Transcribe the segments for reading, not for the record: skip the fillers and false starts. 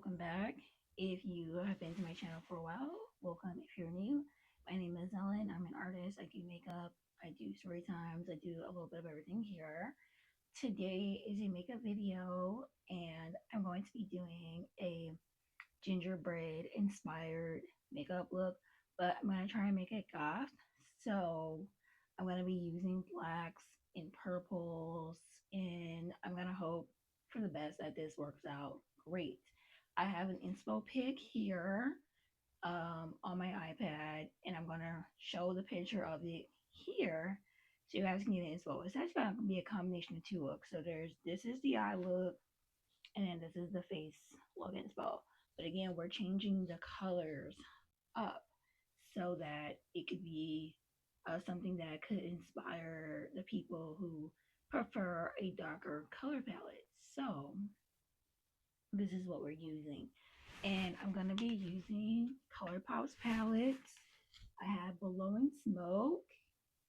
welcome back. If you have been to my channel for a while, welcome. If you're new, my name is Ellen. I'm an artist. I do makeup, I do story times, I do a little bit of everything here. Today is a makeup video, and I'm going to be doing a gingerbread inspired makeup look, but I'm going to try and make it goth. So I'm going to be using blacks and purples, and I'm going to hope for the best that this works out great. I have an inspo pic here on my iPad, and I'm going to show the picture of it here so you guys can get an inspo. It's actually going to be a combination of two looks. So this is the eye look, and then this is the face look inspo. But again, we're changing the colors up so that it could be something that could inspire the people who prefer a darker color palette. So this is what we're using. And I'm going to be using ColourPop's palettes. I have Blowing Smoke,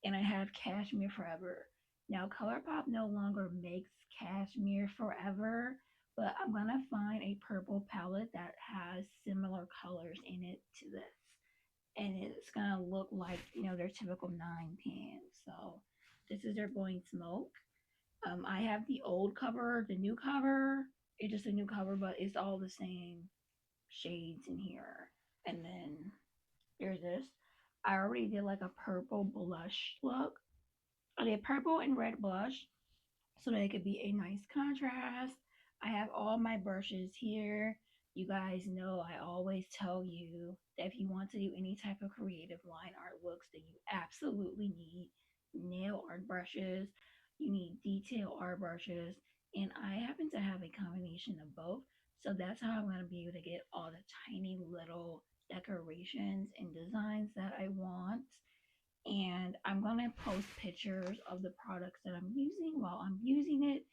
and I have Cashmere Forever. Now, ColourPop no longer makes Cashmere Forever, but I'm going to find a purple palette that has similar colors in it to this. And it's going to look like, their typical 9 pan. So this is their Blowing Smoke. I have the old cover, the new cover. It's just a new cover, but it's all the same shades in here. And then there's this. I already did like a purple blush look. I did purple and red blush so that it could be a nice contrast. I have all my brushes here. You guys know I always tell you that if you want to do any type of creative line art looks, then you absolutely need nail art brushes. You need detail art brushes. And I happen to have a combination of both. So that's how I'm going to be able to get all the tiny little decorations and designs that I want. And I'm going to post pictures of the products that I'm using while I'm using it.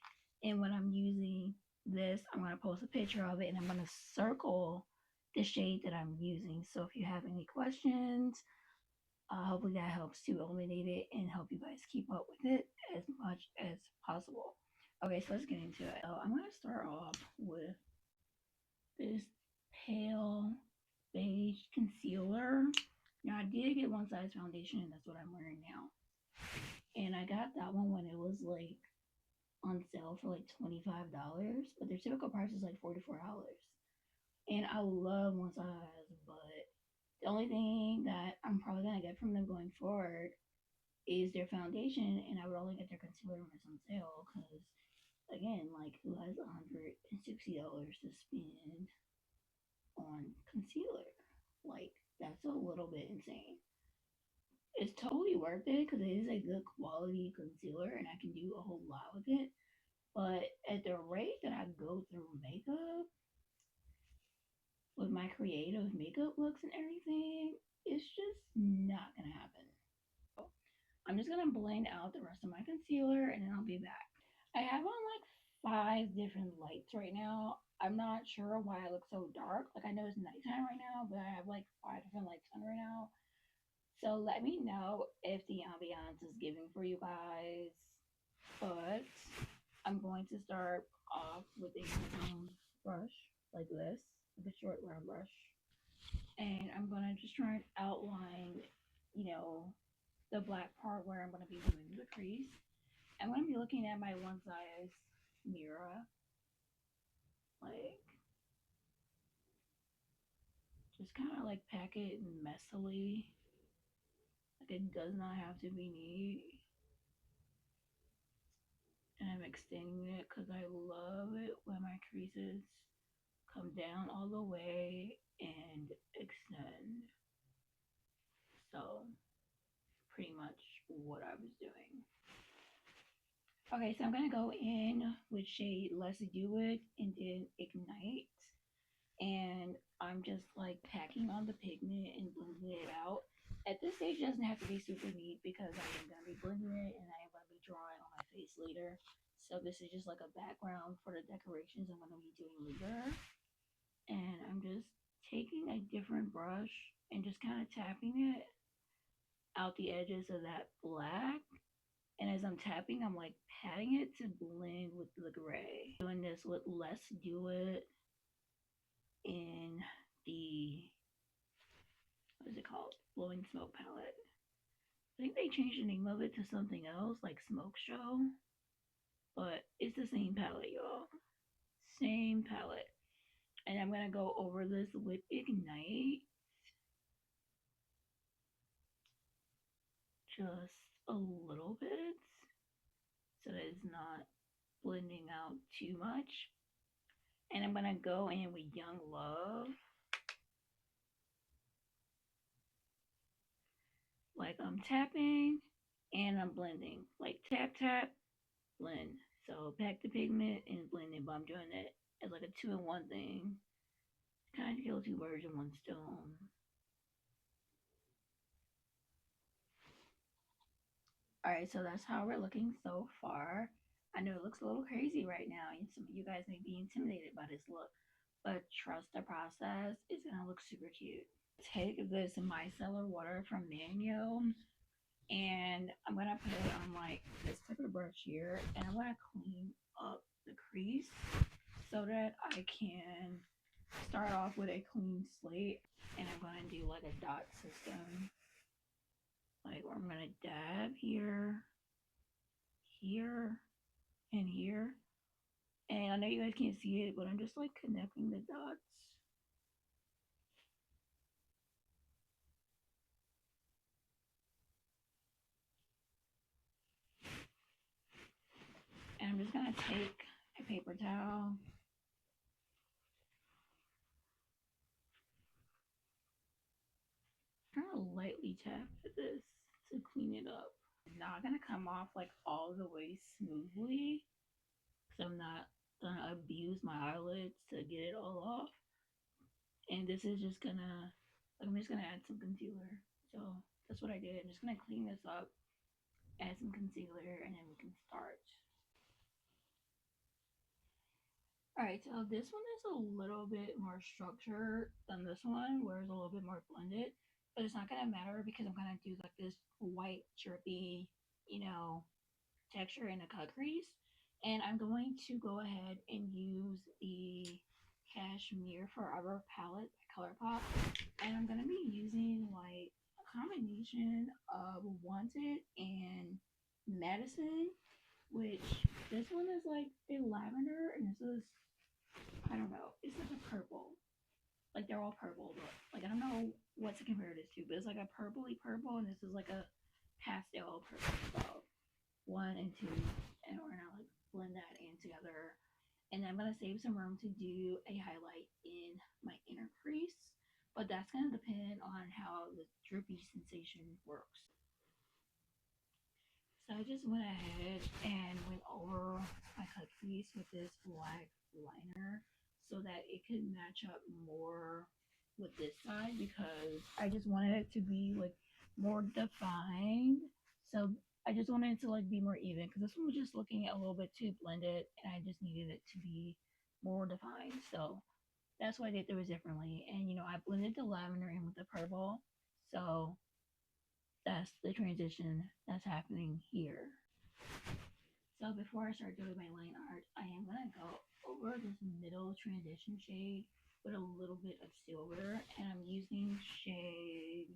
And when I'm using this, I'm going to post a picture of it, and I'm going to circle the shade that I'm using. So if you have any questions, hopefully that helps to illuminate it and help you guys keep up with it as much as possible. Okay, so let's get into it. So I'm going to start off with this pale beige concealer. Now, I did get one size foundation, and that's what I'm wearing now. And I got that one when it was like on sale for like $25, but their typical price is like $44. And I love one size, but the only thing that I'm probably gonna get from them going forward is their foundation, and I would only get their concealer when it's on sale. Because again, like, who has $160 to spend on concealer? Like, that's a little bit insane. It's totally worth it because it is a good quality concealer and I can do a whole lot with it. But at the rate that I go through makeup with my creative makeup looks and everything, it's just not gonna happen. So I'm just gonna blend out the rest of my concealer and then I'll be back. I have on like 5 different lights right now. I'm not sure why I look so dark. Like, I know it's nighttime right now, but I have like 5 different lights on right now. So let me know if the ambiance is giving for you guys. But I'm going to start off with a round brush like this, like a short round brush. And I'm going to just try and outline, the black part where I'm going to be doing the crease. I'm going to be looking at my one size mirror. Like, just kind of like pack it messily. Like, it does not have to be neat. And I'm extending it because I love it when my creases come down all the way and extend. So pretty much what I was doing. Okay, so I'm gonna go in with shade Let's Do It and then Ignite. And I'm just like packing on the pigment and blending it out. At this stage, it doesn't have to be super neat because I am going to be blending it and I am going to be drawing on my face later. So this is just like a background for the decorations I'm going to be doing later. And I'm just taking a different brush and just kind of tapping it out the edges of that black. And as I'm tapping, I'm like patting it to blend with the gray. Doing this with Let's Do It in the, what is it called? Blowing Smoke palette. I think they changed the name of it to something else, like Smoke Show. But it's the same palette, y'all. Same palette. And I'm going to go over this with Ignite. Just a little bit. So that it's not blending out too much. And I'm going to go in with Young Love. Like I'm tapping and I'm blending. Like tap, tap, blend. So pack the pigment and blend it, but I'm doing it as like a 2-in-1 thing. Kind of kill 2 birds in 1 stone. Alright, so that's how we're looking so far. I know it looks a little crazy right now, and some of you guys may be intimidated by this look, but trust the process. It's gonna look super cute. Take this micellar water from Manio, and I'm gonna put it on like this type of brush here, and I'm gonna clean up the crease so that I can start off with a clean slate. And I'm gonna do like a dot system, like where I'm gonna dab here, here, and here. And I know you guys can't see it, but I'm just like connecting the dots. And I'm just gonna take a paper towel kind of lightly tap at this to clean it up. It's not gonna come off like all the way smoothly, because I'm not gonna abuse my eyelids to get it all off. And this is just gonna, like, I'm just gonna add some concealer. So that's what I did. I'm just gonna clean this up, add some concealer, and then we can start. Alright, so this one is a little bit more structured than this one, where it's a little bit more blended. But it's not gonna matter because I'm gonna do like this white drippy, texture in a cut crease. And I'm going to go ahead and use the Cashmere Forever palette by ColourPop. And I'm gonna be using like a combination of Wanted and Madison, which this one is like a lavender and this is, I don't know, it's like a purple. Like they're all purple, but like I don't know what to compare this to, but it's like a purpley purple and this is like a pastel purple. So 1 and 2, and we're gonna like blend that in together. And then I'm gonna save some room to do a highlight in my inner crease, but that's gonna depend on how the drippy sensation works. So I just went ahead and went over my cut crease with this black liner so that it could match up more with this side, because I just wanted it to be like more defined. So I just wanted it to like be more even, because this one was just looking a little bit too blended and I just needed it to be more defined. So that's why I did those differently. And I blended the lavender in with the purple. So that's the transition that's happening here. So before I start doing my line art, I am going to go over this middle transition shade with a little bit of silver, and I'm using shade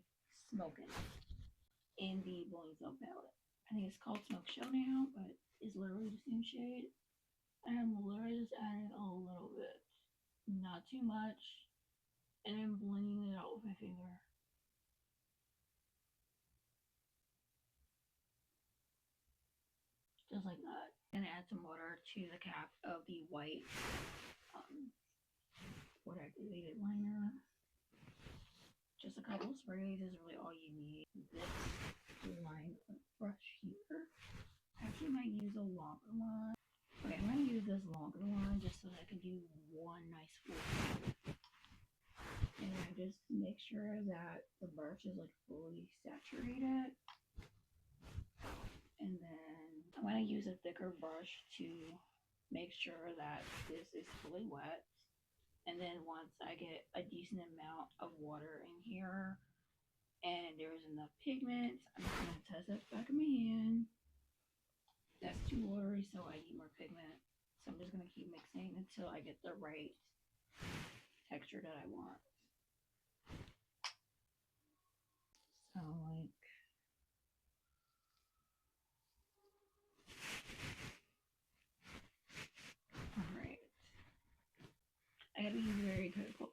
Smokin' in the Blowing Smoke palette. I think it's called Smoke Show now, but it's literally the same shade. And I'm literally just adding a little bit, not too much, and I'm blending it out with my finger. Just like that. I'm gonna add some water to the cap of the white water activated liner. Just a couple of sprays is really all you need. This line brush here. I actually might use a longer one. Okay, I'm gonna use this longer one just so that I can do one nice full coat. And I just make sure that the brush is like fully saturated. And then I'm going to use a thicker brush to make sure that this is fully wet. And then once I get a decent amount of water in here and there's enough pigment, I'm just going to test it back in my hand. That's too watery, so I need more pigment. So I'm just going to keep mixing until I get the right texture that I want. So like, all right, I gotta be very careful.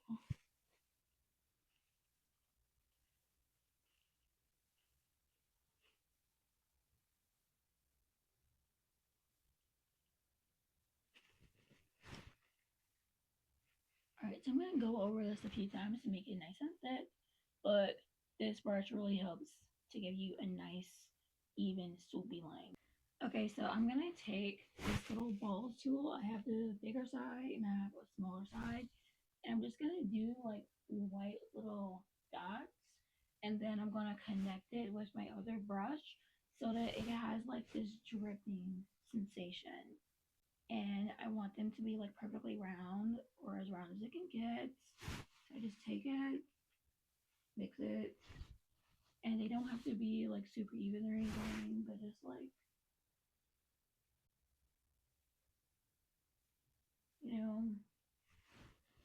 Alright, so I'm going to go over this a few times to make it nice and thick, but this brush really helps to give you a nice, even, swoopy line. Okay, so I'm going to take this little ball tool. I have the bigger side and I have a smaller side. And I'm just going to do like white little dots. And then I'm going to connect it with my other brush so that it has like this dripping sensation. And I want them to be like perfectly round or as round as it can get. So I just take it, mix it, and they don't have to be like super even or anything, but just like, you know,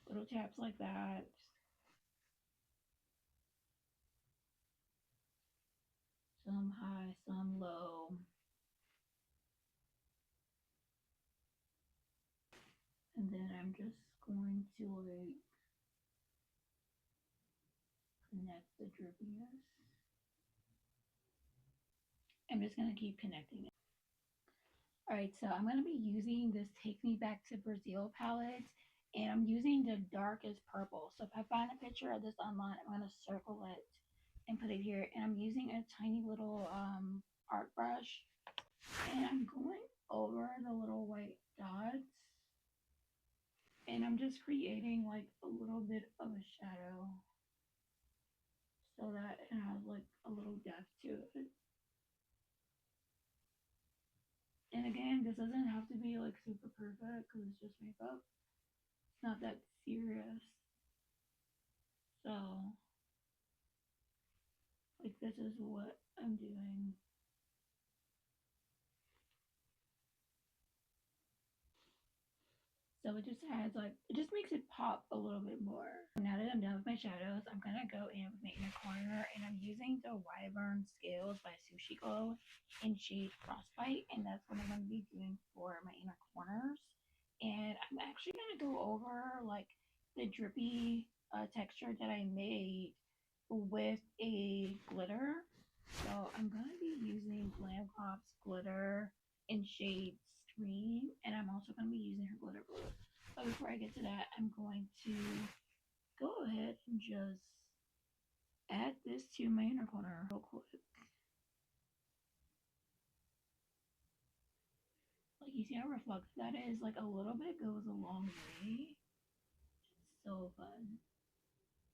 little taps like that. Some high, some low. And then I'm just going to like connect the drippiness. I'm just going to keep connecting it. Alright, so I'm going to be using this Take Me Back to Brazil palette, and I'm using the darkest purple. So if I find a picture of this online, I'm going to circle it and put it here. And I'm using a tiny little art brush, and I'm going over the little white dots, and I'm just creating like a little bit of a shadow so that it has like a little depth to it. And again, this doesn't have to be like super perfect because it's just makeup. It's not that serious. So, like, this is what I'm doing. So it just adds like, it just makes it pop a little bit more. Now that I'm done with my shadows, I'm gonna go in with my inner corner, and I'm using the Wyvern Scales by Sushi Glow in shade Frostbite, and that's what I'm gonna be doing for my inner corners. And I'm actually gonna go over like the drippy texture that I made with a glitter. So I'm gonna be using Glam Gloss glitter in shade Stream, and I'm also gonna be using her glitter glue. But before I get to that, I'm going to go ahead and just add this to my inner corner real quick. Like, you see how reflective that is? Like, a little bit goes a long way. It's so fun.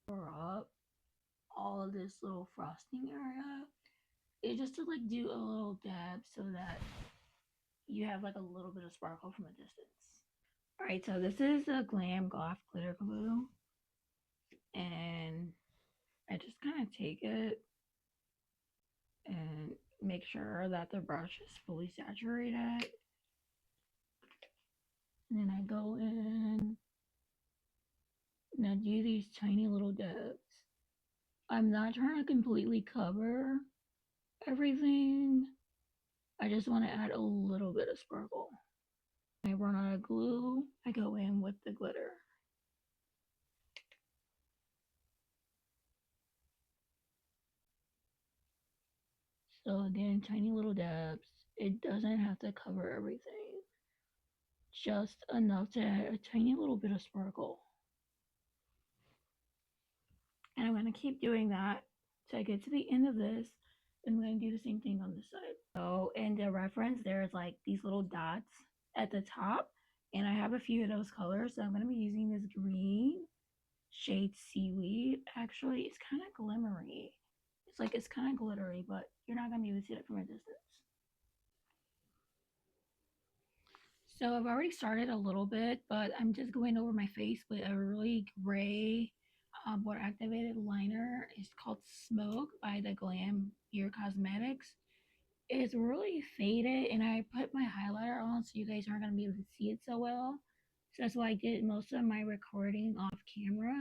Pour up all of this little frosting area. It's just to like do a little dab so that you have like a little bit of sparkle from a distance. Alright, so this is the Glam Goth glitter glue, and I just kind of take it and make sure that the brush is fully saturated. And then I go in and I do these tiny little dabs. I'm not trying to completely cover everything. I just want to add a little bit of sparkle. When I run out of glue, I go in with the glitter. So again, tiny little dabs. It doesn't have to cover everything. Just enough to add a tiny little bit of sparkle. And I'm going to keep doing that till I get to the end of this. And I'm going to do the same thing on this side. So in the reference, there's like these little dots at the top. And I have a few of those colors. So I'm going to be using this green shade Seaweed. Actually, it's kind of glimmery. It's kind of glittery, but you're not going to be able to see it from a distance. So I've already started a little bit, but I'm just going over my face with a really gray water activated liner. It's called Smoke by the Glam Ear Cosmetics. It's really faded, and I put my highlighter on so you guys aren't going to be able to see it so well. So that's why I did most of my recording off camera.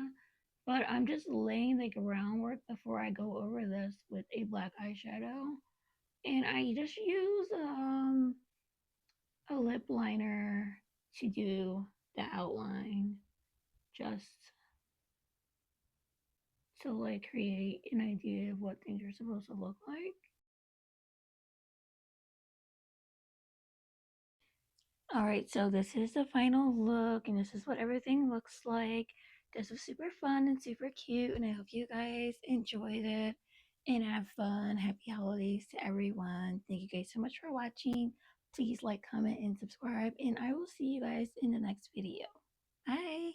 But I'm just laying the groundwork before I go over this with a black eyeshadow. And I just use a lip liner to do the outline, just to like create an idea of what things are supposed to look like. All right, so this is the final look, and this is what everything looks like. This was super fun and super cute, and I hope you guys enjoyed it and have fun. Happy holidays to everyone. Thank you guys so much for watching. Please like, comment, and subscribe, and I will see you guys in the next video. Bye.